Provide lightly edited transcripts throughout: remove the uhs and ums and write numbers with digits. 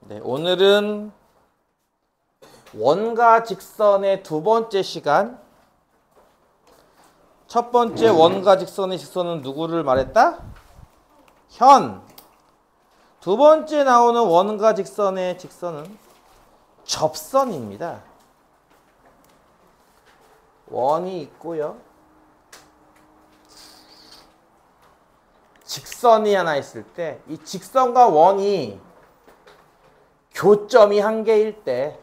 네, 오늘은 원과 직선의 두 번째 시간. 첫 번째 원과 직선의 직선은 누구를 말했다? 현. 두 번째 나오는 원과 직선의 직선은 접선입니다. 원이 있고요. 직선이 하나 있을 때 이 직선과 원이 교점이 한 개일 때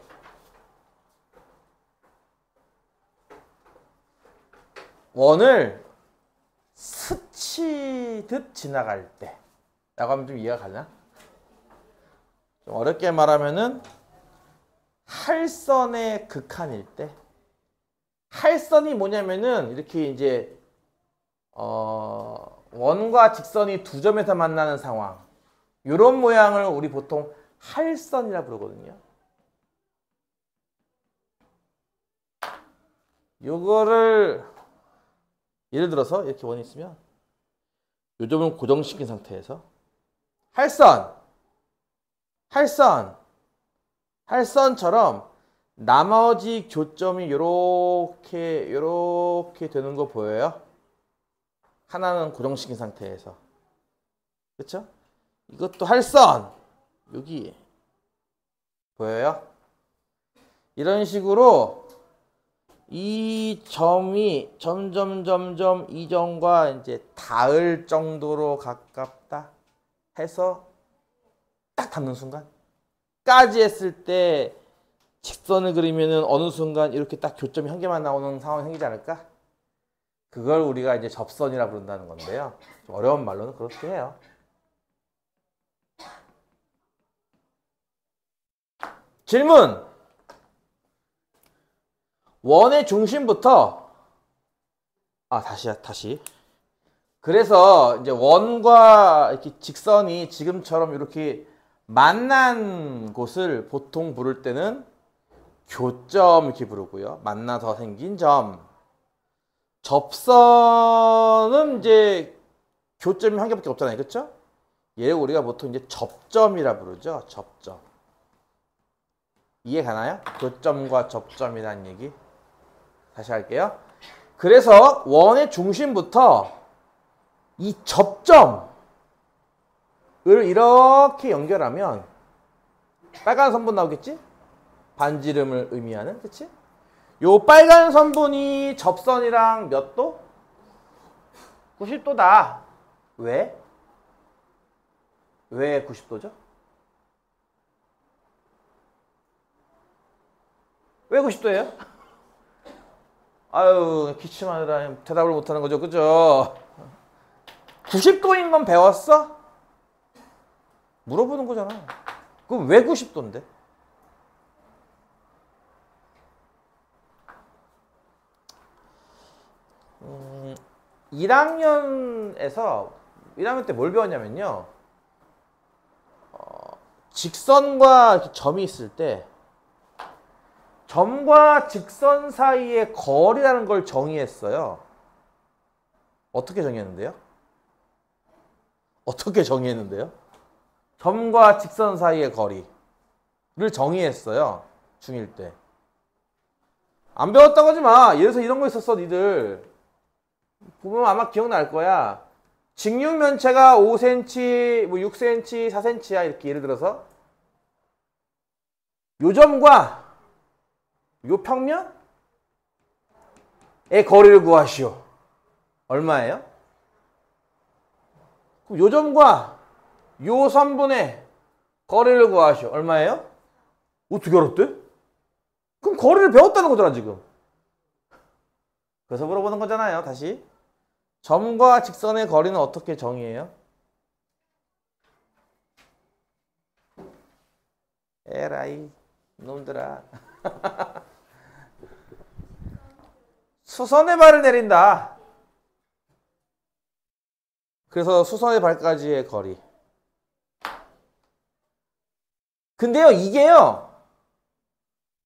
원을 스치듯 지나갈 때 라고 하면 좀 이해가 가나? 좀 어렵게 말하면은 할선의 극한일 때 할선이 뭐냐면은 이렇게 이제 원과 직선이 두 점에서 만나는 상황 이런 모양을 우리 보통 할선이라 부르거든요. 요거를 예를 들어서 이렇게 원이 있으면 요 점을 고정시킨 상태에서 할선처럼 나머지 교점이 요렇게 되는 거 보여요? 하나는 고정시킨 상태에서. 그쵸? 이것도 할선! 여기 보여요? 이런 식으로 이 점이 점점 이 점과 이제 닿을 정도로 가깝다 해서 딱 닿는 순간 까지 했을 때 직선을 그리면은 어느 순간 이렇게 딱 교점이 한 개만 나오는 상황이 생기지 않을까? 그걸 우리가 이제 접선이라 부른다는 건데요. 좀 어려운 말로는 그렇게 해요. 질문! 원의 중심부터 다시. 그래서 이제 원과 이렇게 직선이 지금처럼 이렇게 만난 곳을 보통 부를 때는 교점 이렇게 부르고요. 만나서 생긴 점. 접선은 이제 교점이 한 개밖에 없잖아요. 그렇죠? 얘를 우리가 보통 이제 접점이라 부르죠. 접점. 이해 가나요? 교점과 접점이라는 얘기. 다시 할게요. 그래서 원의 중심부터 이 접점을 이렇게 연결하면 빨간 선분 나오겠지? 반지름을 의미하는, 그치? 요 빨간 선분이 접선이랑 몇 도? 90도다. 왜? 왜 90도죠? 왜 90도예요? 아유, 기침하느라 대답을 못하는 거죠. 그죠? 90도인 건 배웠어? 물어보는 거잖아. 그럼 왜 90도인데? 음, 1학년 때 뭘 배웠냐면요. 직선과 점이 있을 때 점과 직선 사이의 거리라는 걸 정의했어요. 어떻게 정의했는데요? 점과 직선 사이의 거리를 정의했어요. 중1 때. 안 배웠다고 하지 마. 예를 들어서 이런 거 있었어, 니들. 보면 아마 기억날 거야. 직육면체가 5cm, 6cm, 4cm야. 이렇게 예를 들어서. 요 점과 요 평면의 거리를 구하시오. 얼마예요? 요 점과 요 선분의 거리를 구하시오. 얼마예요? 어떻게 알았대? 그럼 거리를 배웠다는 거잖아, 지금. 그래서 물어보는 거잖아요, 다시. 점과 직선의 거리는 어떻게 정의해요? 에라이, 놈들아. 수선의 발을 내린다. 그래서 수선의 발까지의 거리. 근데요, 이게요,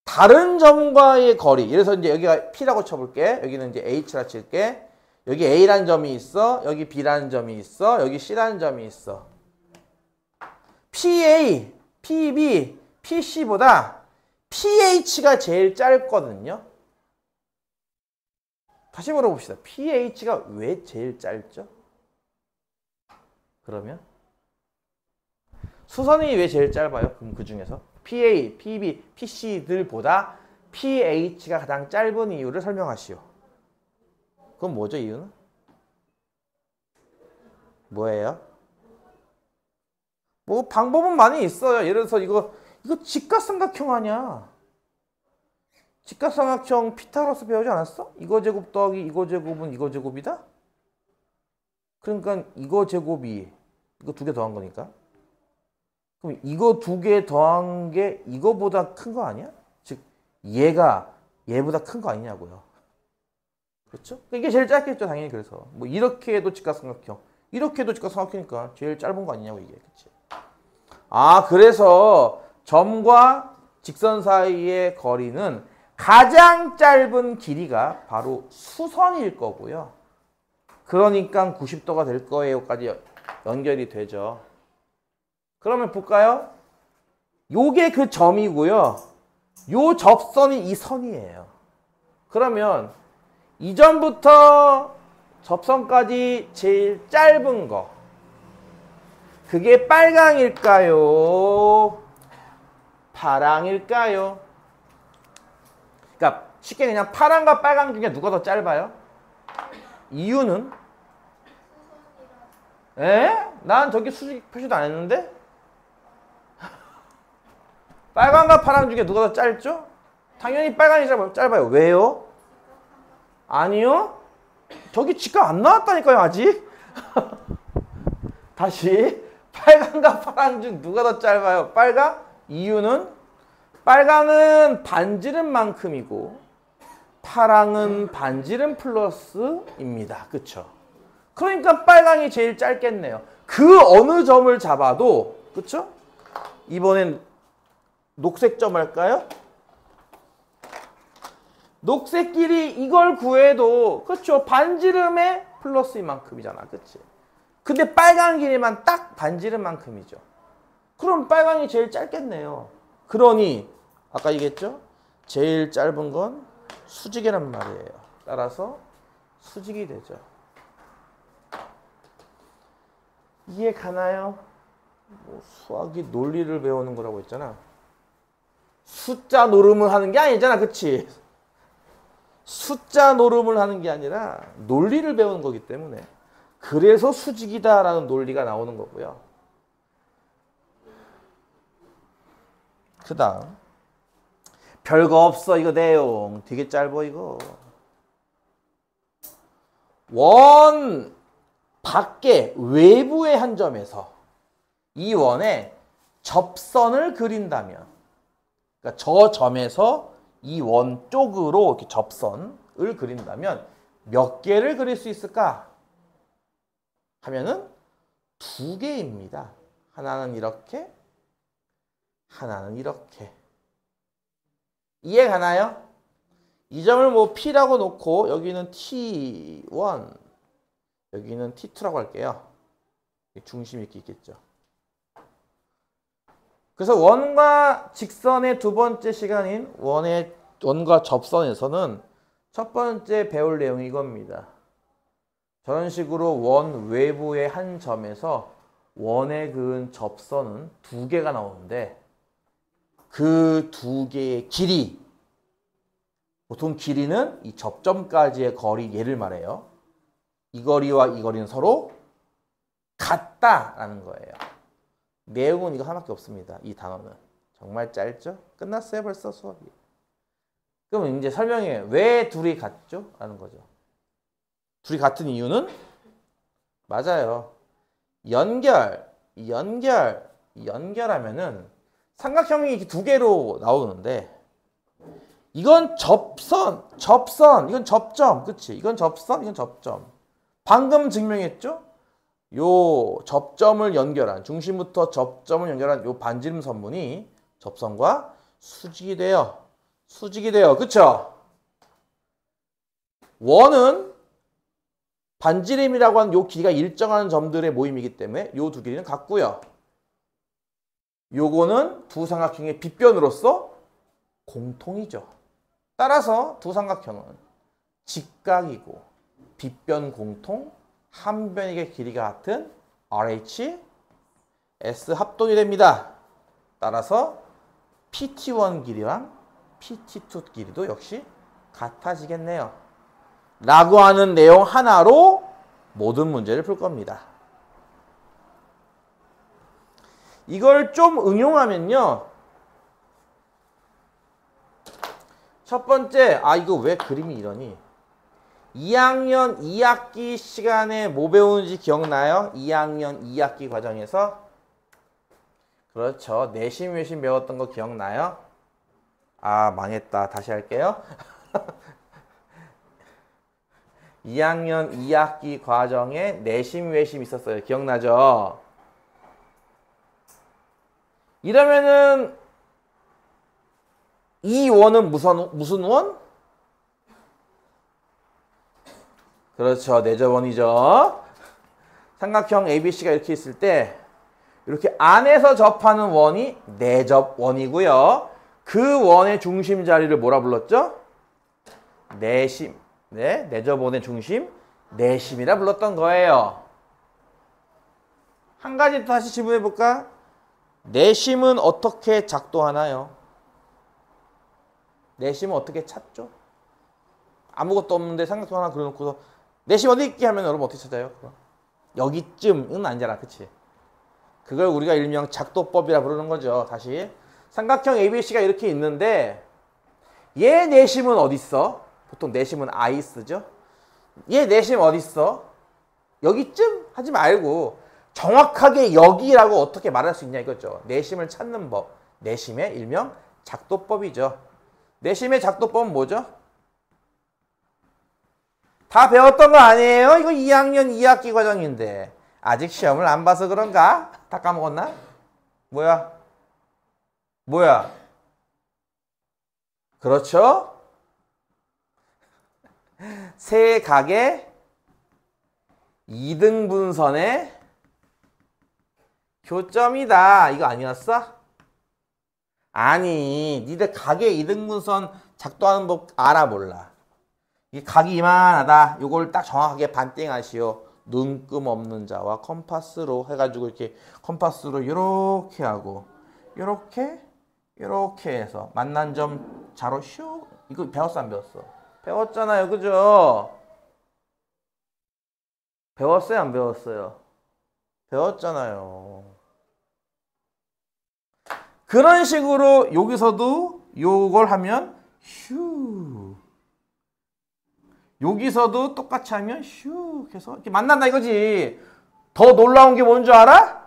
다른 점과의 거리. 예를 들어서 이제 여기가 P라고 쳐볼게. 여기는 이제 H라 칠게. 여기 A라는 점이 있어. 여기 B라는 점이 있어. 여기 C라는 점이 있어. PB, PC보다 pH가 제일 짧거든요. 다시 물어봅시다. pH가 왜 제일 짧죠? 그러면 수선이 왜 제일 짧아요? 그럼 그 중에서 PA, PB, PC들보다 pH가 가장 짧은 이유를 설명하시오. 그건 뭐죠, 이유는? 뭐예요? 뭐 방법은 많이 있어요. 예를 들어서 이거 직각삼각형 아니야. 직각삼각형 피타고라스 배우지 않았어? 이거 제곱 더하기 이거 제곱은 이거 제곱이다? 그러니까 이거 제곱이 이거 두 개 더한 거니까. 그럼 이거 두 개 더한 게 이거보다 큰 거 아니야? 즉 얘가 얘보다 큰 거 아니냐고요. 그렇죠? 이게 제일 짧겠죠, 당연히. 그래서 뭐 이렇게 해도 직각삼각형, 이렇게 해도 직각삼각형이니까 제일 짧은 거 아니냐고 이게. 그치? 아, 그래서 점과 직선 사이의 거리는 가장 짧은 길이가 바로 수선일 거고요. 그러니까 90도가 될 거예요까지 연결이 되죠. 그러면 볼까요? 요게 그 점이고요. 요 접선이 이 선이에요. 그러면 이 점부터 접선까지 제일 짧은 거, 그게 빨강일까요? 파랑일까요? 그러니까 쉽게 그냥 파랑과 빨강 중에 누가 더 짧아요? 이유는? 에? 난 저기 수직 표시도 안 했는데? 빨강과 파랑 중에 누가 더 짧죠? 당연히 빨강이 짧아요. 왜요? 아니요. 저기 직각 안 나왔다니까요, 아직. 다시. 빨강과 파랑 중 누가 더 짧아요? 빨강? 이유는? 빨강은 반지름 만큼이고 파랑은 반지름 플러스입니다. 그쵸? 그러니까 빨강이 제일 짧겠네요. 그 어느 점을 잡아도, 그쵸? 이번엔 녹색 점 할까요? 녹색 길이 이걸 구해도, 그쵸? 반지름의 플러스인 만큼이잖아. 그치? 근데 빨간 길이만 딱 반지름만큼이죠. 그럼 빨강이 제일 짧겠네요. 그러니 아까 얘기했죠? 제일 짧은 건 수직이란 말이에요. 따라서 수직이 되죠. 이해 가나요? 뭐 수학이 논리를 배우는 거라고 했잖아. 숫자 노름을 하는 게 아니잖아. 그치? 숫자 노름을 하는 게 아니라 논리를 배우는 거기 때문에, 그래서 수직이다라는 논리가 나오는 거고요. 그 다음 별거 없어. 이거 내용 되게 짧아. 이거 원 밖에 외부의 한 점에서 이 원에 접선을 그린다면, 그러니까 저 점에서 이 원 쪽으로 이렇게 접선을 그린다면 몇 개를 그릴 수 있을까 하면은 두 개입니다. 하나는 이렇게, 하나는 이렇게. 이해 가나요? 이 점을 뭐 P라고 놓고 여기는 T1, 여기는 T2라고 할게요. 중심이 이렇게 있겠죠. 그래서 원과 직선의 두 번째 시간인 원과 접선에서는 첫 번째 배울 내용이 이겁니다. 저런 식으로 원 외부의 한 점에서 원에 그은 접선은 두 개가 나오는데, 그 두 개의 길이, 보통 길이는 이 접점까지의 거리, 얘를 말해요. 이 거리와 이 거리는 서로 같다라는 거예요. 내용은 이거 하나밖에 없습니다. 이 단어는. 정말 짧죠? 끝났어요 벌써 수업이. 그럼 이제 설명해. 왜 둘이 같죠? 라는 거죠. 둘이 같은 이유는? 맞아요. 연결하면은 삼각형이 이렇게 두 개로 나오는데, 이건 접선, 이건 접점, 그치? 이건 접선, 이건 접점. 방금 증명했죠? 요 접점을 연결한, 중심부터 접점을 연결한 요 반지름 선분이 접선과 수직이 돼요. 그쵸? 원은 반지름이라고 하는 요 길이가 일정한 점들의 모임이기 때문에 요 두 길이는 같고요. 요거는 두 삼각형의 빗변으로서 공통이죠. 따라서 두 삼각형은 직각이고 빗변 공통, 한 변의 길이가 같은 RH, S 합동이 됩니다. 따라서 PT1 길이랑 PT2 길이도 역시 같아지겠네요. 라고 하는 내용 하나로 모든 문제를 풀 겁니다. 이걸 좀 응용하면요. 첫 번째, 이거 왜 그림이 이러니? 2학년 2학기 시간에 뭐 배우는지 기억나요? 2학년 2학기 과정에서? 그렇죠. 내심 외심 배웠던 거 기억나요? 망했다. 다시 할게요. 2학년 2학기 과정에 내심 외심 있었어요. 기억나죠? 이러면은 이 원은 무슨 원? 그렇죠. 내접원이죠. 삼각형 ABC가 이렇게 있을 때 이렇게 안에서 접하는 원이 내접원이고요. 그 원의 중심 자리를 뭐라 불렀죠? 내심. 네, 내접원의 중심 내심이라 불렀던 거예요. 한 가지 다시 질문해 볼까? 내심은 어떻게 작동하나요? 내심은 어떻게 찾죠? 아무것도 없는데 삼각형 하나 그려놓고서 내심 어디 있게 하면 여러분 어떻게 찾아요? 여기쯤은 아니잖아, 그치? 그걸 우리가 일명 작도법이라 부르는 거죠. 다시 삼각형 ABC가 이렇게 있는데 얘 내심은 어디 있어? 보통 내심은 I 쓰죠? 얘 내심 어디 있어? 여기쯤 하지 말고 정확하게 여기라고 어떻게 말할 수 있냐 이거죠. 내심을 찾는 법. 내심의 일명 작도법이죠. 내심의 작도법은 뭐죠? 다 배웠던 거 아니에요? 이거 2학년 2학기 과정인데 아직 시험을 안 봐서 그런가? 다 까먹었나? 뭐야? 그렇죠? 세 각의 이등분선의 교점이다. 이거 아니었어? 아니, 니들 각의 이등분선 작동하는 법 알아 몰라? 이 각이 이만하다. 요걸 딱 정확하게 반띵하시오. 눈금 없는 자와 컴파스로 해가지고 이렇게 컴파스로 이렇게 하고 이렇게 해서 만난 점 자로 슉. 이거 배웠어 안 배웠어? 배웠잖아요, 그죠? 배웠어요 안 배웠어요? 배웠잖아요. 그런 식으로 여기서도 요걸 하면 슉. 여기서도 똑같이 하면 슉 해서 이렇게 만난다 이거지. 더 놀라운 게 뭔 줄 알아?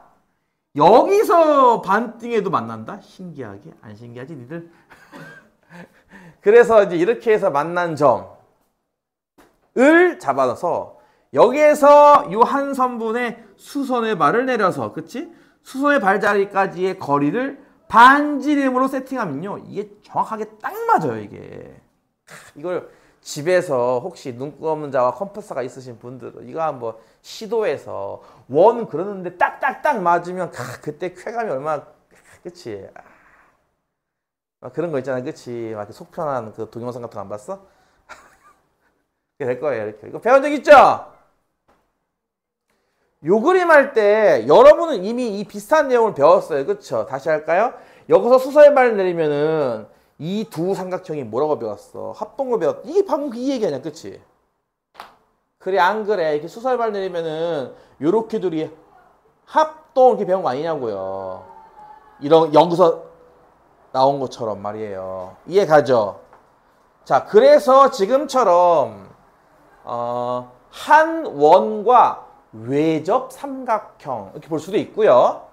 여기서 반띵해도 만난다? 신기하게? 안 신기하지 니들? 그래서 이제 이렇게 해서 만난 점을 잡아서 여기에서 이 한 선분의 수선의 발을 내려서, 그치? 수선의 발자리까지의 거리를 반지름으로 세팅하면요, 이게 정확하게 딱 맞아요. 이게 이걸 집에서 혹시 눈금 없는 자와 컴파스가 있으신 분들은 이거 한번 시도해서 원 그러는데 딱딱딱 맞으면 그때 쾌감이 얼마나, 그치? 그런 거 있잖아, 그치? 막 속편한 그 동영상 같은 거 안 봤어? 될 거예요. 이렇게 이거 배운 적 있죠? 요 그림 할 때 여러분은 이미 이 비슷한 내용을 배웠어요, 그쵸? 다시 할까요? 여기서 수서의 발을 내리면은 이 두 삼각형이 뭐라고 배웠어? 합동을 배웠어. 이게 방금 이 얘기 아니야, 그치? 그래 안 그래? 이렇게 수서의 발을 내리면은 요렇게 둘이 합동 이렇게 배운 거 아니냐고요. 이런 여기서 나온 것처럼 말이에요. 이해 가죠? 자, 그래서 지금처럼 한 원과 외접 삼각형 이렇게 볼 수도 있고요.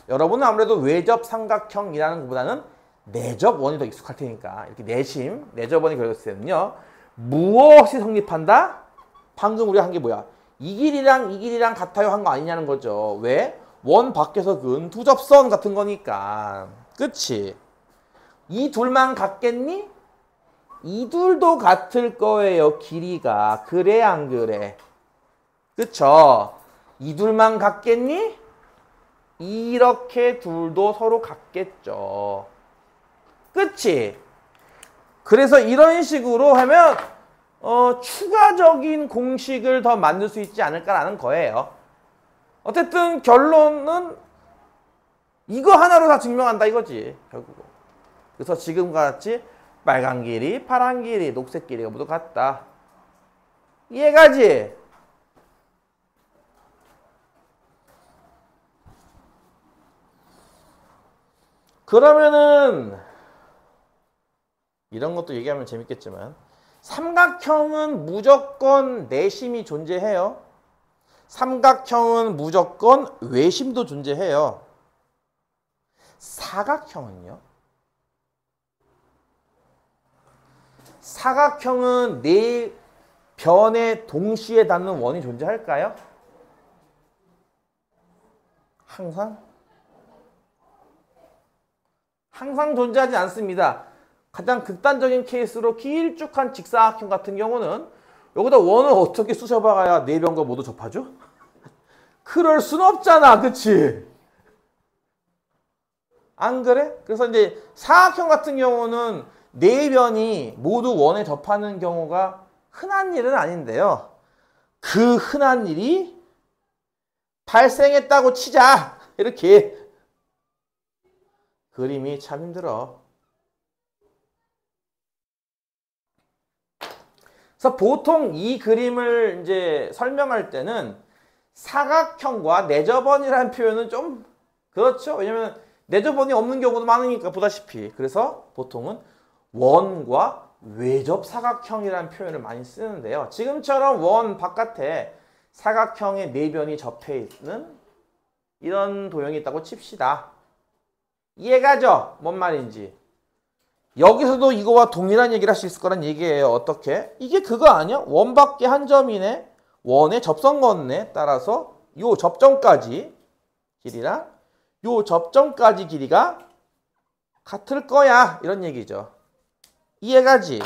여러분은 아무래도 외접 삼각형이라는 것보다는 내접 원이 더 익숙할 테니까 이렇게 내심, 내접 원이 그렸을 때는요, 무엇이 성립한다? 방금 우리가 한 게 뭐야? 이 길이랑 같아요 한 거 아니냐는 거죠. 왜? 원 밖에서 그은 두 접선 같은 거니까. 그치? 이 둘만 같겠니? 이 둘도 같을 거예요, 길이가. 그래 안 그래? 그쵸? 이 둘만 같겠니? 이렇게 둘도 서로 같겠죠. 그치? 그래서 이런 식으로 하면 추가적인 공식을 더 만들 수 있지 않을까라는 거예요. 어쨌든 결론은 이거 하나로 다 증명한다 이거지 결국은. 그래서 지금과 같이 빨간 길이, 파란 길이, 녹색 길이가 모두 같다. 이해가지? 그러면은 이런 것도 얘기하면 재밌겠지만 삼각형은 무조건 내심이 존재해요. 삼각형은 무조건 외심도 존재해요. 사각형은요? 사각형은 네 변에 동시에 닿는 원이 존재할까요? 항상? 항상 존재하지 않습니다. 가장 극단적인 케이스로 길쭉한 직사각형 같은 경우는 여기다 원을 어떻게 쑤셔박아야 네 변과 모두 접하죠? 그럴 순 없잖아. 그치? 안 그래? 그래서 이제 사각형 같은 경우는 네 변이 모두 원에 접하는 경우가 흔한 일은 아닌데요. 그 흔한 일이 발생했다고 치자. 이렇게. 그림이 참 힘들어. 그래서 보통 이 그림을 이제 설명할 때는 사각형과 내접원이라는 표현은 좀 그렇죠. 왜냐면 내접원이 없는 경우도 많으니까 보다시피. 그래서 보통은 원과 외접 사각형이라는 표현을 많이 쓰는데요. 지금처럼 원 바깥에 사각형의 네 변이 접해 있는 이런 도형이 있다고 칩시다. 이해가죠? 뭔 말인지. 여기서도 이거와 동일한 얘기를 할 수 있을 거란 얘기예요. 어떻게? 이게 그거 아니야? 원밖에 한 점이네. 원의 접선거네. 따라서 요 접점까지 길이랑 요 접점까지 길이가 같을 거야. 이런 얘기죠. 이해가지?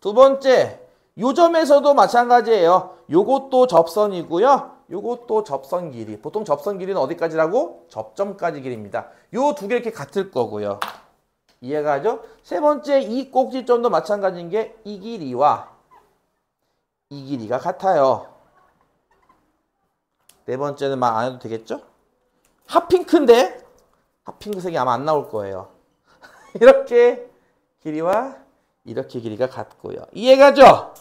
두 번째, 요 점에서도 마찬가지예요. 요것도 접선이고요. 요것도 접선 길이. 보통 접선 길이는 어디까지라고? 접점까지 길이입니다. 요 두 개 이렇게 같을 거고요. 이해가죠? 세 번째, 이 꼭지점도 마찬가지인 게 이 길이와 이 길이가 같아요. 네 번째는 말 안 해도 되겠죠? 핫핑크인데 핫핑크색이 아마 안 나올 거예요. 이렇게 길이와 이렇게 길이가 같고요. 이해가죠?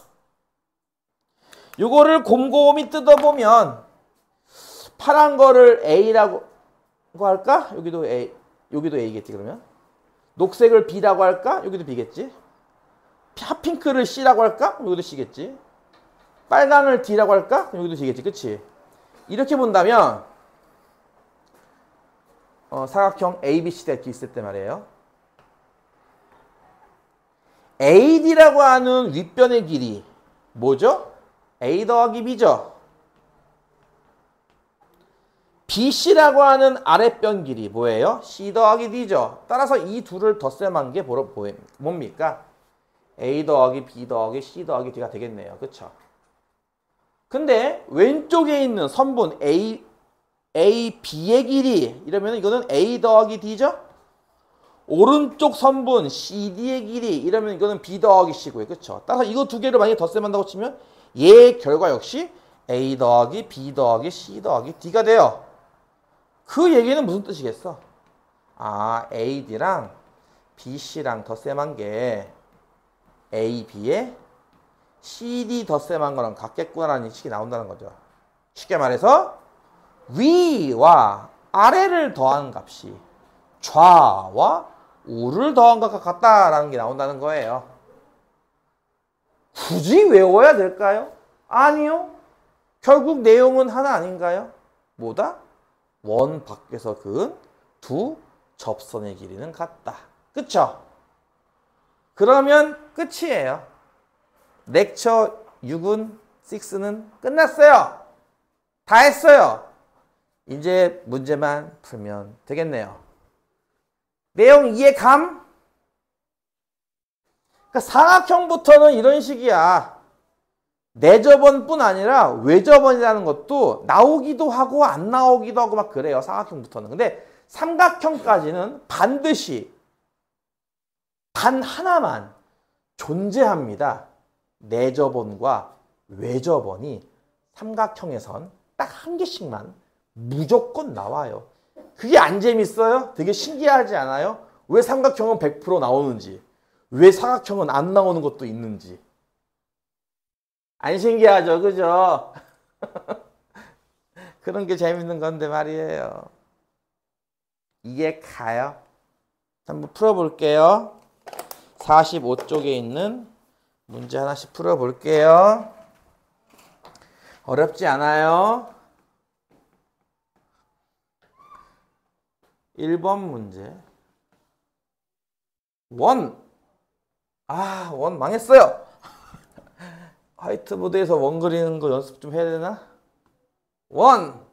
요거를 곰곰이 뜯어보면 파란 거를 A라고 할까? 여기도 A, 여기도 A겠지 그러면? 녹색을 B라고 할까? 여기도 B겠지? 핫핑크를 C라고 할까? 여기도 C겠지? 빨강을 D라고 할까? 여기도 D겠지? 그치? 이렇게 본다면 사각형 ABC가 이렇게 있을 때 말이에요. AD라고 하는 윗변의 길이 뭐죠? A 더하기 B죠. BC라고 하는 아랫변 길이 뭐예요? C 더하기 D죠. 따라서 이 둘을 덧셈한 게 뭡니까? A 더하기 B 더하기 C 더하기 D가 되겠네요. 그쵸? 근데 왼쪽에 있는 선분 AB의 길이 이러면 이거는 A 더하기 D죠? 오른쪽 선분 CD의 길이 이러면 이거는 B 더하기 C고요. 그쵸? 따라서 이거 두 개를 만약에 덧셈한다고 치면 얘의 결과 역시 A 더하기 B 더하기 C 더하기 D가 돼요. 그 얘기는 무슨 뜻이겠어? 아, AD랑 BC랑 덧셈한 게 AB에 CD 덧셈한 거랑 같겠구나라는 인식이 나온다는 거죠. 쉽게 말해서 위와 아래를 더한 값이 좌와 우를 더한 것과 같다라는 게 나온다는 거예요. 굳이 외워야 될까요? 아니요. 결국 내용은 하나 아닌가요? 뭐다? 원 밖에서 그은 두 접선의 길이는 같다. 그쵸? 그러면 끝이에요. 렉처 6은 6는 끝났어요. 다 했어요. 이제 문제만 풀면 되겠네요. 내용 이해감? 그러니까 사각형부터는 이런 식이야. 내접원뿐 아니라 외접원이라는 것도 나오기도 하고 안 나오기도 하고 막 그래요. 사각형부터는. 근데 삼각형까지는 반드시 단 하나만 존재합니다. 내접원과 외접원이 삼각형에선 딱 한 개씩만 무조건 나와요. 그게 안 재밌어요? 되게 신기하지 않아요? 왜 삼각형은 100% 나오는지, 왜 사각형은 안 나오는 것도 있는지. 안 신기하죠? 그죠? 그런 게 재밌는 건데 말이에요. 이게 가요. 한번 풀어볼게요. 45쪽에 있는 문제 하나씩 풀어볼게요. 어렵지 않아요. 1번 문제. 원. 원 망했어요. 화이트보드에서 원 그리는 거 연습 좀 해야 되나? 원.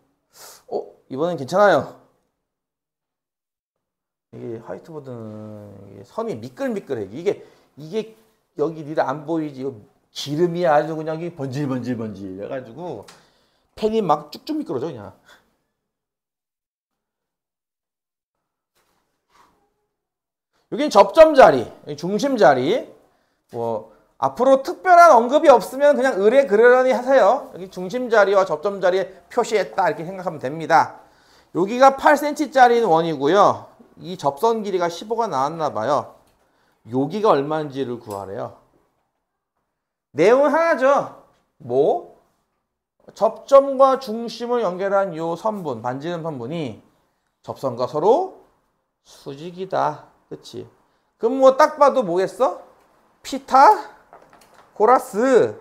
이번엔 괜찮아요. 이게 화이트보드는 이게 선이 미끌미끌해. 이게 여기 니들 안 보이지? 이거 기름이 아주 그냥 번질번질 해가지고 펜이 막 쭉쭉 미끄러져 그냥. 여긴 접점 자리, 중심 자리. 뭐 앞으로 특별한 언급이 없으면 그냥 의뢰 그러려니 하세요. 여기 중심 자리와 접점 자리에 표시했다 이렇게 생각하면 됩니다. 여기가 8cm짜리는 원이고요. 이 접선 길이가 15가 나왔나 봐요. 여기가 얼마인지를 구하래요. 내용은 하나죠. 뭐? 접점과 중심을 연결한 요 선분, 반지름 선분이 접선과 서로 수직이다. 그치? 그럼 뭐 딱 봐도 뭐겠어? 피타고라스.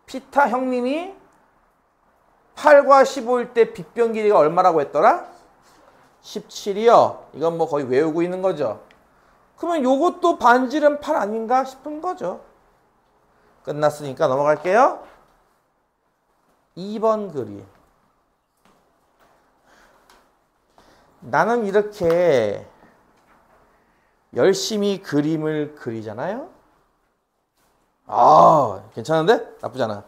피타 형님이 8과 15일 때 빗변 길이가 얼마라고 했더라? 17이요. 이건 뭐 거의 외우고 있는 거죠. 그러면 요것도 반지름 8 아닌가 싶은 거죠. 끝났으니까 넘어갈게요. 2번 그림. 나는 이렇게 열심히 그림을 그리잖아요. 괜찮은데? 나쁘지 않아.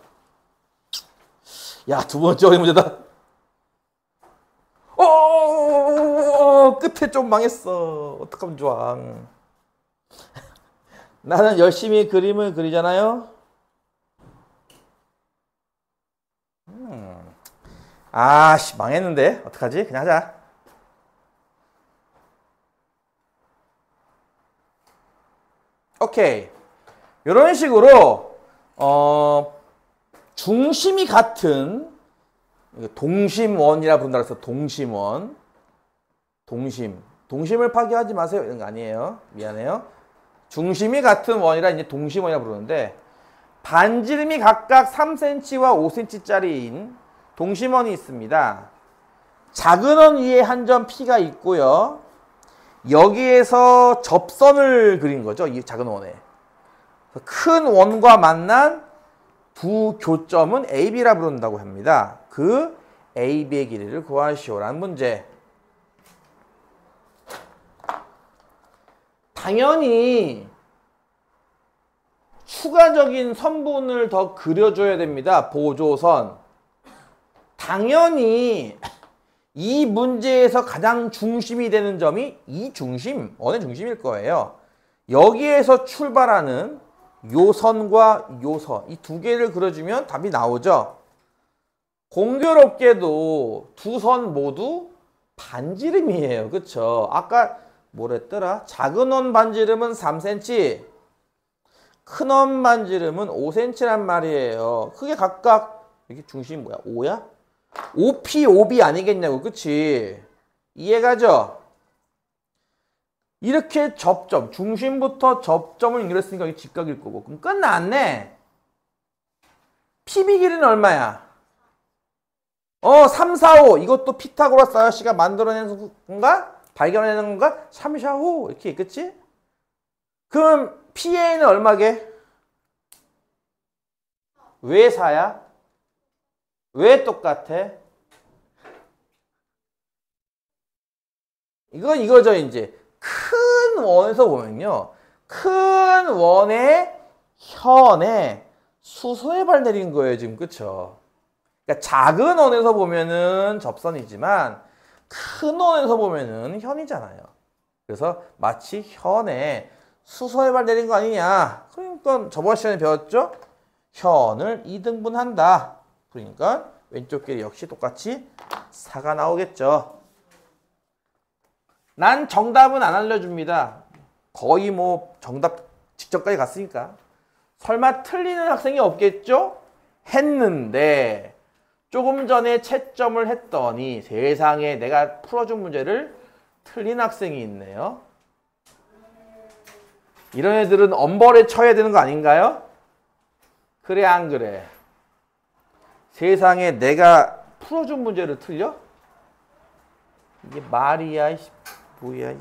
야, 두 번째 어려운 문제다. 끝에 좀 망했어. 어떡하면 좋아. 나는 열심히 그림을 그리잖아요. 망했는데? 어떡하지? 그냥 하자. 오케이. 이런 식으로 중심이 같은 동심원이라 부른다 그래서 동심원. 동심을 파괴하지 마세요. 이런 거 아니에요. 미안해요. 중심이 같은 원이라 이제 동심원이라 부르는데 반지름이 각각 3cm와 5cm짜리인 동심원이 있습니다. 작은 원 위에 한 점 P가 있고요. 여기에서 접선을 그린 거죠. 이 작은 원에. 큰 원과 만난 두 교점은 AB라 부른다고 합니다. 그 AB의 길이를 구하시오라는 문제. 당연히 추가적인 선분을 더 그려줘야 됩니다. 보조선. 당연히 이 문제에서 가장 중심이 되는 점이 이 중심, 원의 중심일 거예요. 여기에서 출발하는 요 선과 요 선, 이 두 개를 그려주면 답이 나오죠. 공교롭게도 두 선 모두 반지름이에요. 그쵸? 아까 뭐랬더라? 작은 원 반지름은 3cm, 큰 원 반지름은 5cm란 말이에요. 그게 각각, 이게 중심이 뭐야? 5야? OP, OB 아니겠냐고. 그치? 이해가죠? 이렇게 접점, 중심부터 접점을 연결했으니까 이게 직각일 거고. 그럼 끝났네. PB 길이는 얼마야? 3, 4, 5. 이것도 피타고라스 아저씨가 만들어낸 건가? 발견해낸 건가? 3, 4, 5. 이렇게, 그치? 그럼 PA는 얼마게? 왜 4야? 왜 똑같아? 이거죠, 이제. 큰 원에서 보면요. 큰 원의 현에 수소의 내린 거예요, 지금. 그쵸? 그러니까 작은 원에서 보면은 접선이지만 큰 원에서 보면은 현이잖아요. 그래서 마치 현에 수소의 내린 거 아니냐. 그러니까 저번 시간에 배웠죠? 현을 2등분한다. 그러니까 왼쪽 길이 역시 똑같이 4가 나오겠죠. 난 정답은 안 알려줍니다. 거의 뭐 정답 직전까지 갔으니까. 설마 틀리는 학생이 없겠죠? 했는데 조금 전에 채점을 했더니 세상에 내가 풀어준 문제를 틀린 학생이 있네요. 이런 애들은 엄벌에 쳐야 되는 거 아닌가요? 그래 안 그래? 세상에 내가 풀어준 문제를 틀려? 이게 말이야 뭐야.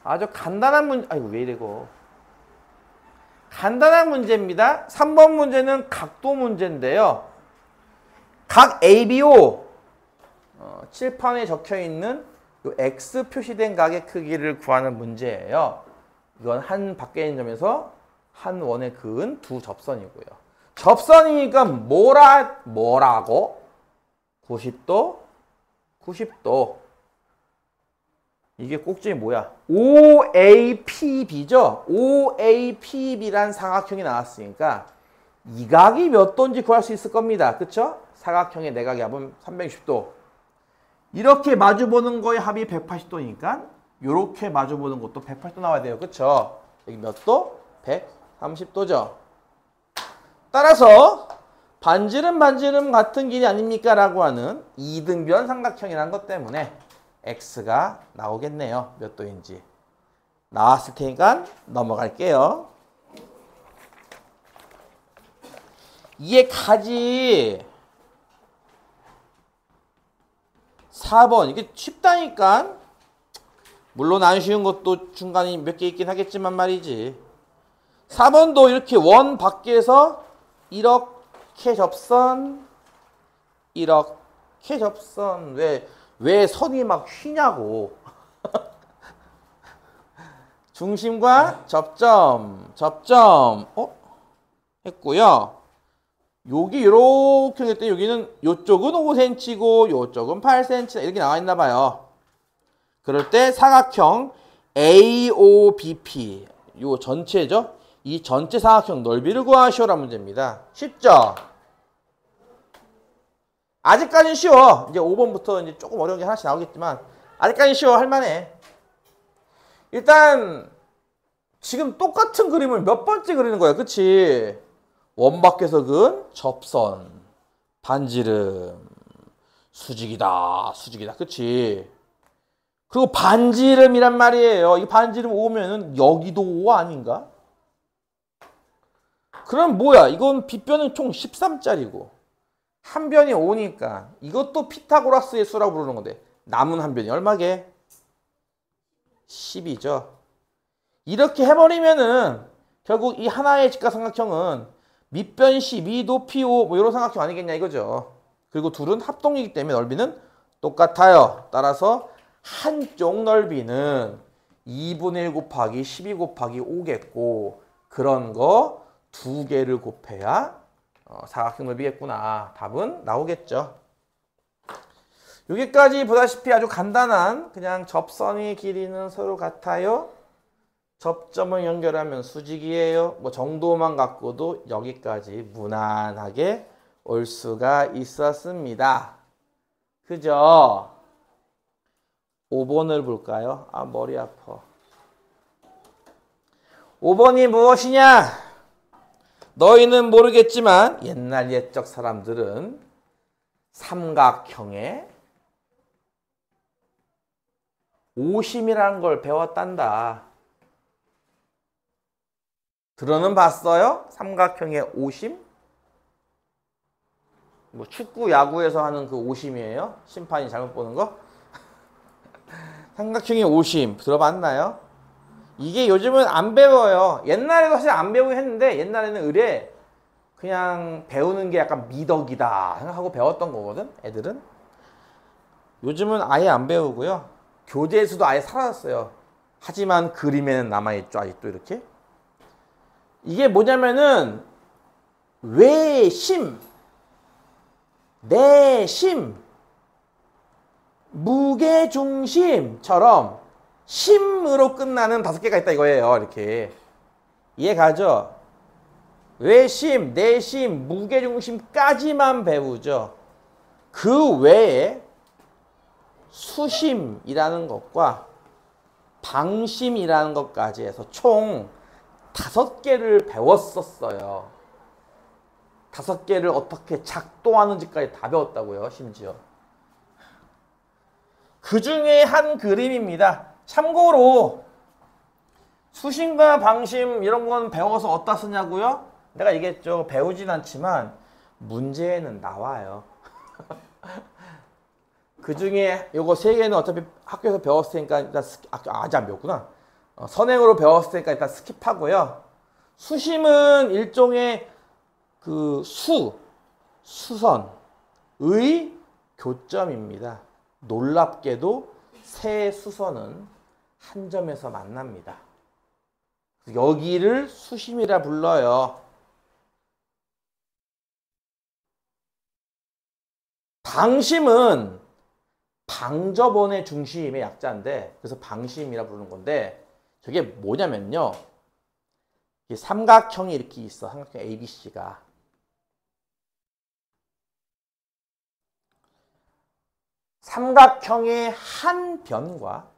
아주 간단한 문제. 아이고 왜 이래고. 간단한 문제입니다. 3번 문제는 각도 문제인데요. 각 ABO 칠판에 적혀있는 요 X 표시된 각의 크기를 구하는 문제예요. 이건 한 밖에 있는 점에서 한 원에 그은 두 접선이고요. 접선이니까 뭐라고? 90도, 90도. 이게 꼭지이 뭐야? OAPB죠? OAPB란 사각형이 나왔으니까 이 각이 몇 도인지 구할 수 있을 겁니다. 그쵸? 사각형의 내각의 합은 360도. 이렇게 마주보는 거의 합이 180도니까 이렇게 마주보는 것도 180도 나와야 돼요. 그쵸? 여기 몇 도? 130도죠. 따라서 반지름 같은 길이 아닙니까? 라고 하는 이등변 삼각형이라는 것 때문에 X가 나오겠네요. 몇 도인지. 나왔을 테니까 넘어갈게요. 이해 가지. 4번. 이게 쉽다니까. 물론 안 쉬운 것도 중간에 몇 개 있긴 하겠지만 말이지. 4번도 이렇게 원 밖에서 이렇게 접선, 이렇게 접선. 왜 선이 막 휘냐고. 중심과 접점, 했고요. 여기 이렇게 했더니 여기는 요쪽은 5cm고 요쪽은 8cm 이렇게 나와 있나 봐요. 그럴 때 사각형 AOBP 요 전체죠. 이 전체 사각형 넓이를 구하시오라는 문제입니다. 쉽죠? 아직까지는 쉬워. 이제 5번부터 이제 조금 어려운 게 하나씩 나오겠지만 아직까지는 쉬워. 할만해. 일단 지금 똑같은 그림을 몇 번째 그리는 거야. 그치? 원 밖에서 그은 접선, 반지름, 수직이다. 그치? 그리고 반지름이란 말이에요. 이 반지름 5면은 여기도 5 아닌가? 그럼 뭐야? 이건 빗변은 총 13짜리고 한 변이 5니까 이것도 피타고라스의 수라고 부르는 건데 남은 한 변이 얼마게? 10이죠. 이렇게 해버리면은 결국 이 하나의 직각삼각형은 밑변 10, 위 높이 5 뭐 이런 삼각형 아니겠냐 이거죠. 그리고 둘은 합동이기 때문에 넓이는 똑같아요. 따라서 한쪽 넓이는 2분의 1 곱하기 12 곱하기 5겠고 그런 거 두 개를 곱해야 사각형 넓이겠구나. 답은 나오겠죠. 여기까지 보다시피 아주 간단한 그냥 접선의 길이는 서로 같아요. 접점을 연결하면 수직이에요. 뭐 정도만 갖고도 여기까지 무난하게 올 수가 있었습니다. 그죠? 5번을 볼까요? 아 머리 아파. 5번이 무엇이냐? 너희는 모르겠지만 옛날 옛적 사람들은 삼각형에 오심이라는 걸 배웠단다. 들어는 봤어요? 삼각형의 오심? 뭐 축구, 야구에서 하는 그 오심이에요? 심판이 잘못 보는 거? 삼각형의 오심 들어봤나요? 이게 요즘은 안 배워요. 옛날에도 사실 안 배우긴 했는데 옛날에는 의뢰 그냥 배우는 게 약간 미덕이다 생각하고 배웠던 거거든 애들은. 요즘은 아예 안 배우고요. 교재에서도 아예 사라졌어요. 하지만 그림에는 남아있죠. 아직도 이렇게. 이게 뭐냐면은 외심, 내심, 무게중심처럼 심으로 끝나는 5개가 있다 이거예요. 이렇게 이해가죠? 외심, 내심, 무게중심까지만 배우죠. 그 외에 수심이라는 것과 방심이라는 것까지 해서 총 5개를 배웠었어요. 5개를 어떻게 작동하는지까지 다 배웠다고요, 심지어. 그 중에 한 그림입니다. 참고로 수심과 방심 이런 건 배워서 어디다 쓰냐고요? 내가 얘기했죠. 배우진 않지만 문제에는 나와요. 그 중에 요거 3개는 어차피 학교에서 배웠으니까 일단 아직 안 배웠구나. 선행으로 배웠으니까 일단 스킵하고요. 수심은 일종의 그 수선의 교점입니다. 놀랍게도 세 수선은 한 점에서 만납니다. 여기를 수심이라 불러요. 방심은 방접원의 중심의 약자인데 그래서 방심이라 부르는 건데 저게 뭐냐면요. 삼각형이 이렇게 있어. 삼각형 ABC가. 삼각형의 한 변과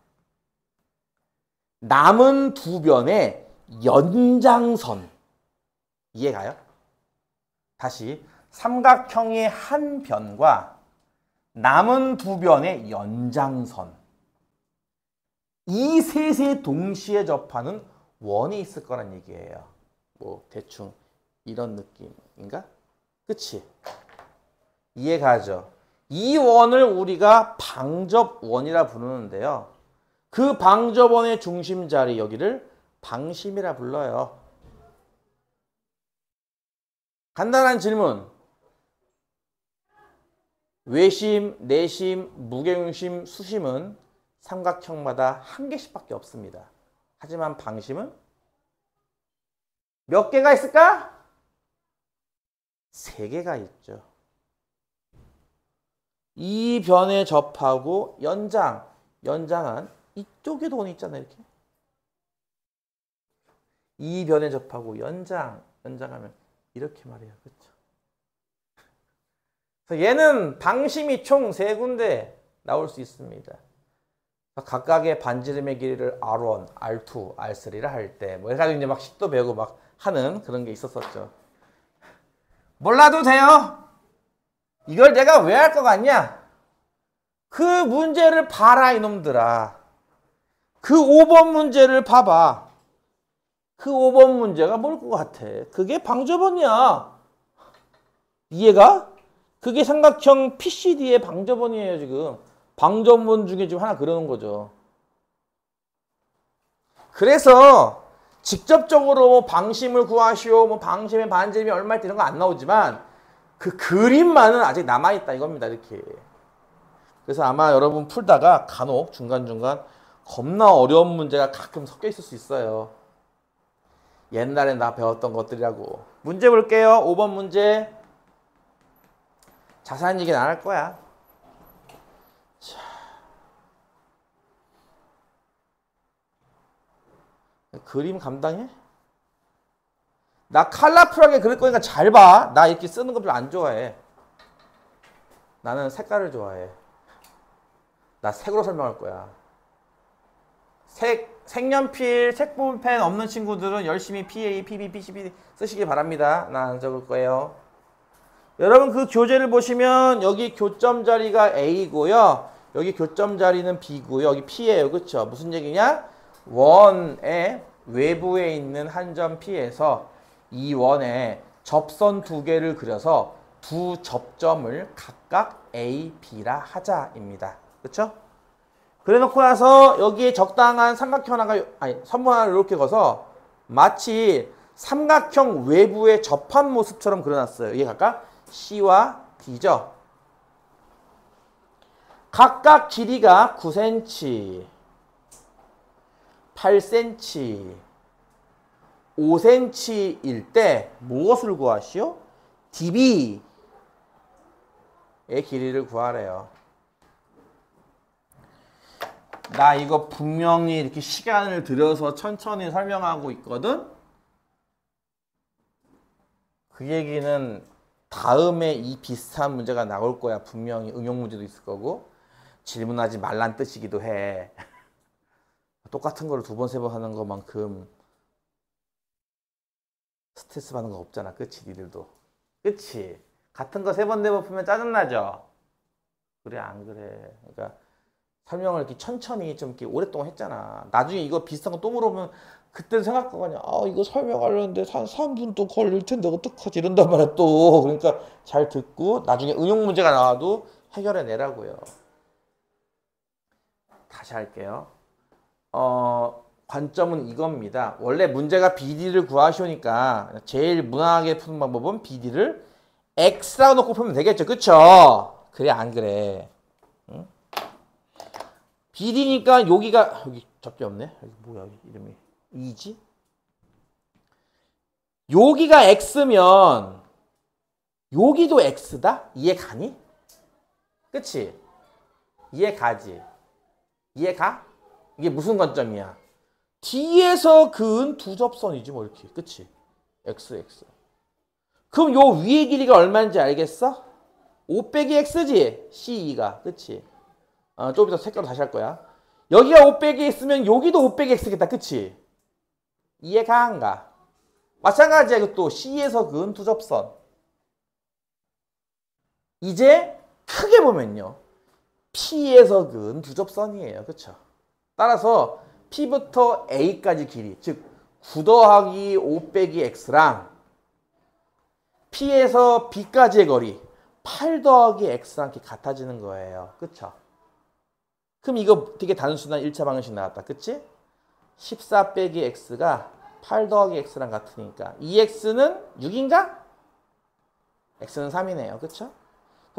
남은 두 변의 연장선. 이해가요? 다시 삼각형의 한 변과 남은 두 변의 연장선. 이 셋에 동시에 접하는 원이 있을 거란 얘기예요. 뭐 대충 이런 느낌인가? 그치? 이해가죠? 이 원을 우리가 방접원이라 부르는데요. 그 방접원의 중심 자리 여기를 방심이라 불러요. 간단한 질문. 외심, 내심, 무게중심, 수심은 삼각형마다 한 개씩밖에 없습니다. 하지만 방심은 몇 개가 있을까? 3개가 있죠. 이 변에 접하고 연장은 이쪽에도 원이 있잖아요. 이렇게. 이 변에 접하고 연장하면 이렇게 말해요. 그렇죠? 그래서 얘는 방심이 총 3군데 나올 수 있습니다. 각각의 반지름의 길이를 R1, R2, R3를 할 때 뭐 해가지고 이제 막 식도 배우고 막 하는 그런 게 있었었죠. 몰라도 돼요. 이걸 내가 왜 할 것 같냐? 그 문제를 봐라 이놈들아. 그 5번 문제를 봐봐. 그 5번 문제가 뭘 것 같아? 그게 방접원이야. 이해가? 그게 삼각형 PCD의 방접원이에요 지금. 방접원 중에 지금 하나 그러는 거죠. 그래서 직접적으로 뭐 방심을 구하시오, 뭐 방심의 반지름이 얼마일 때 이런 거 안 나오지만 그 그림만은 아직 남아있다 이겁니다. 이렇게. 그래서 아마 여러분 풀다가 간혹 중간중간 겁나 어려운 문제가 가끔 섞여 있을 수 있어요. 옛날에 나 배웠던 것들이라고. 문제 볼게요. 5번 문제. 자세한 얘기는 안 할 거야. 자. 그림 감당해? 나 컬러풀하게 그릴 거니까 잘 봐. 나 이렇게 쓰는 거 별로 안 좋아해. 나는 색깔을 좋아해. 나 색으로 설명할 거야. 색연필, 색볼펜 없는 친구들은 열심히 PA, PB, PCB 쓰시기 바랍니다. 나 안 적을 거예요. 여러분 그 교재를 보시면 여기 교점 자리가 A고요. 여기 교점 자리는 B고요. 여기 P예요. 그쵸? 무슨 얘기냐? 원의 외부에 있는 한 점 P에서 이 원에 접선 2개를 그려서 두 접점을 각각 A, B라 하자입니다. 그쵸? 그래 놓고 나서 여기에 적당한 삼각형 하나가, 선분 하나를 이렇게 그어서 마치 삼각형 외부에 접한 모습처럼 그려놨어요. 이게 각각 C와 D죠. 각각 길이가 9cm, 8cm, 5cm일 때 무엇을 구하시오? DB의 길이를 구하래요. 나 이거 분명히 이렇게 시간을 들여서 천천히 설명하고 있거든? 그 얘기는 다음에 이 비슷한 문제가 나올 거야. 분명히 응용 문제도 있을 거고. 질문하지 말란 뜻이기도 해. 똑같은 거를 2번, 3번 하는 것만큼 스트레스 받는 거 없잖아. 그치? 니들도. 그치? 같은 거 3번, 4번 풀면 짜증나죠? 그래, 안 그래? 그러니까 설명을 이렇게 천천히 좀 이렇게 오랫동안 했잖아. 나중에 이거 비슷한 거 또 물어보면 그때는 생각하거든요. 아, 이거 설명하려는데 한 3분 또 걸릴 텐데 어떡하지? 이런단 말이야, 또. 그러니까 잘 듣고 나중에 응용 문제가 나와도 해결해 내라고요. 다시 할게요. 관점은 이겁니다. 원래 문제가 BD를 구하시오니까 제일 무난하게 푸는 방법은 BD를 X라고 놓고 풀면 되겠죠. 그쵸? 그래, 안 그래? 응? BD니까 여기가, 여기 접지 없네? 여기 뭐야, 여기 이름이. 2지? 여기가 X면 여기도 X다? 이해 가니? 그치? 이해 가지? 이해 가? 이게 무슨 관점이야? D에서 그은 두 접선이지 뭐 이렇게. 그치? X, X. 그럼 요 위의 길이가 얼마인지 알겠어? 5 빼기 X지? C2가. 그치? 좀 이따 색깔로 다시 할 거야. 여기가 5 빼기 X면 여기도 5 빼기 X겠다. 그치? 이해가 안 가? 마찬가지야. 이것도 C에서 그은 두 접선. 이제 크게 보면요. P에서 그은 두 접선이에요. 그쵸? 따라서 P부터 A까지 길이, 즉 9 더하기 5 빼기 X랑 P에서 B까지의 거리 8 더하기 X랑 이렇게 같아지는 거예요. 그쵸? 그럼 이거 되게 단순한 1차 방정식 나왔다. 그치? 14 빼기 X가 8 더하기 X랑 같으니까 2X는 6인가? X는 3이네요. 그쵸?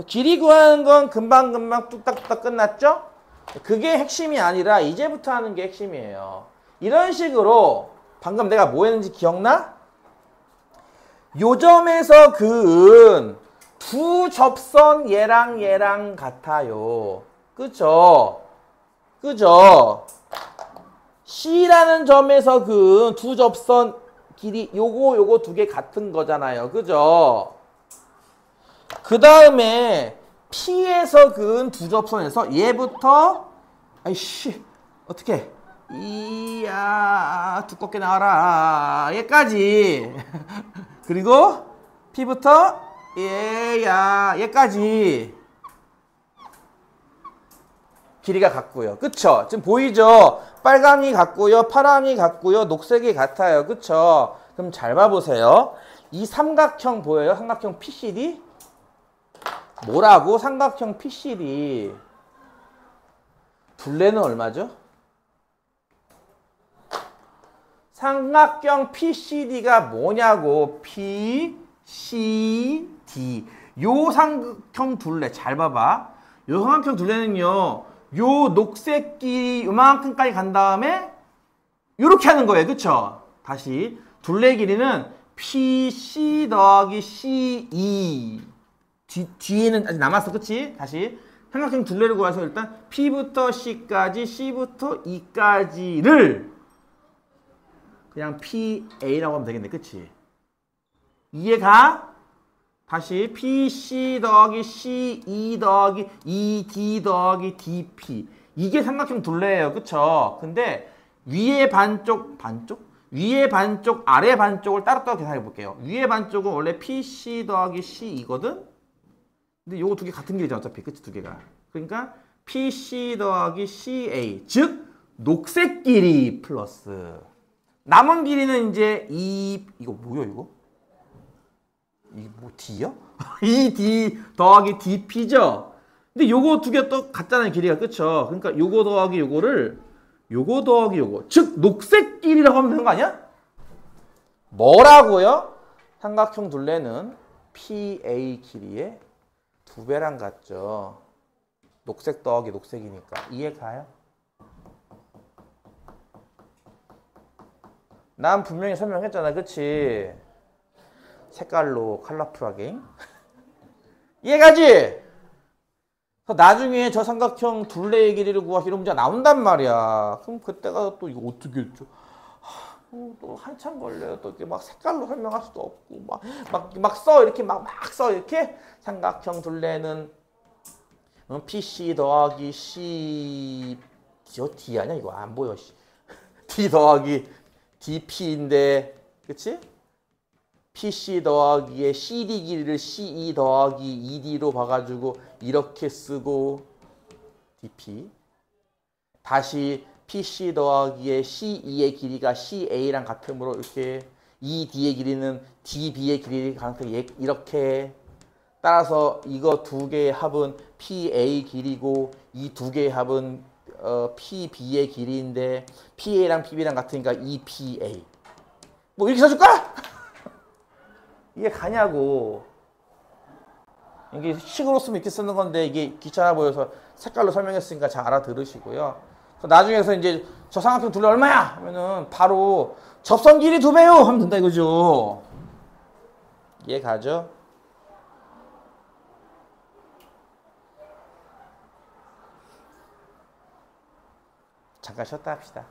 길이 구하는 건 금방금방 뚝딱뚝딱 끝났죠? 그게 핵심이 아니라 이제부터 하는 게 핵심이에요. 이런 식으로 방금 내가 뭐 했는지 기억나? 요 점에서 그은 두 접선 얘랑 얘랑 같아요. 그죠? 그죠? C라는 점에서 그은 두 접선 길이 요거 두 개 같은 거잖아요. 그죠? 그 다음에 P에서 그은 두 접선에서 얘부터 아이씨 어떻게 이야 두껍게 나와라 얘까지 그리고 P부터 얘야 얘까지 길이가 같고요. 그쵸? 지금 보이죠? 빨강이 같고요. 파랑이 같고요. 녹색이 같아요. 그쵸? 그럼 잘 봐보세요. 이 삼각형 보여요? 삼각형 PCD? 뭐라고? 삼각형 PCD 둘레는 얼마죠? 삼각형 PCD가 뭐냐고. PCD 요 삼각형 둘레 잘 봐봐. 요 삼각형 둘레는요 요 녹색 길이 요만큼까지 간 다음에 요렇게 하는 거예요. 그쵸? 다시 둘레 길이는 PC 더하기 CE 뒤에는 아직 남았어. 그치? 다시 삼각형 둘레를 구해서 일단 P부터 C까지 C부터 E까지를 그냥 PA라고 하면 되겠네. 그치? 이해가? 다시 PC 더하기 CE 더하기 ED 더하기 DP 이게 삼각형 둘레예요. 그쵸? 근데 위에 반쪽 위에 반쪽 아래 반쪽을 따로따로 계산해 볼게요. 위에 반쪽은 원래 PC 더하기 CE거든? 근데 요거 두 개 같은 길이죠. 어차피. 그치? 두 개가. 그러니까 PC 더하기 CA 즉 녹색 길이 플러스 남은 길이는 이제 이거 뭐야 이거? 이게 뭐 D요? ED 더하기 DP죠? 근데 요거 두 개 또 같잖아요. 길이가. 그쵸? 그러니까 요거 더하기 요거를 요거 더하기 요거 즉 녹색 길이라고 하면 되는 거 아니야? 뭐라고요? 삼각형 둘레는 PA 길이의 2배랑 같죠. 녹색 더하기 녹색이니까. 이해 가요? 난 분명히 설명했잖아, 그치? 색깔로 컬러풀하게. 이해가지? 그래서 나중에 저 삼각형 둘레의 길이를 구하시 이런 문제가 나온단 말이야. 그럼 그때가 또 이거 어떻게 했죠? 또 한참 걸려요. 또 이렇게 막 색깔로 설명할 수도 없고 막 써 이렇게 막 써 이렇게 삼각형 둘레는 PC 더하기 C D 아니야 이거 안 보여. D 더하기 DP인데 그치? PC 더하기에 CD 길이를 CE 더하기 ED로 봐가지고 이렇게 쓰고 DP 다시 PC 더하기에 CE의 길이가 CA랑 같으므로 이렇게 ED의 길이는 DB의 길이 가능성이 이렇게 따라서 이거 두 개의 합은 PA 길이고 이 두 개의 합은 PB의 길이인데 PA랑 PB랑 같으니까 EPA 뭐 이렇게 써줄까? 이게 가냐고. 이게 식으로 쓰면 이렇게 쓰는 건데 이게 귀찮아 보여서 색깔로 설명했으니까 잘 알아들으시고요. 나중에서 이제 저 삼각형 둘레 얼마야? 하면은 바로 접선 길이 2배요 하면 된다 이거죠. 이해 가죠? 잠깐 쉬었다 합시다.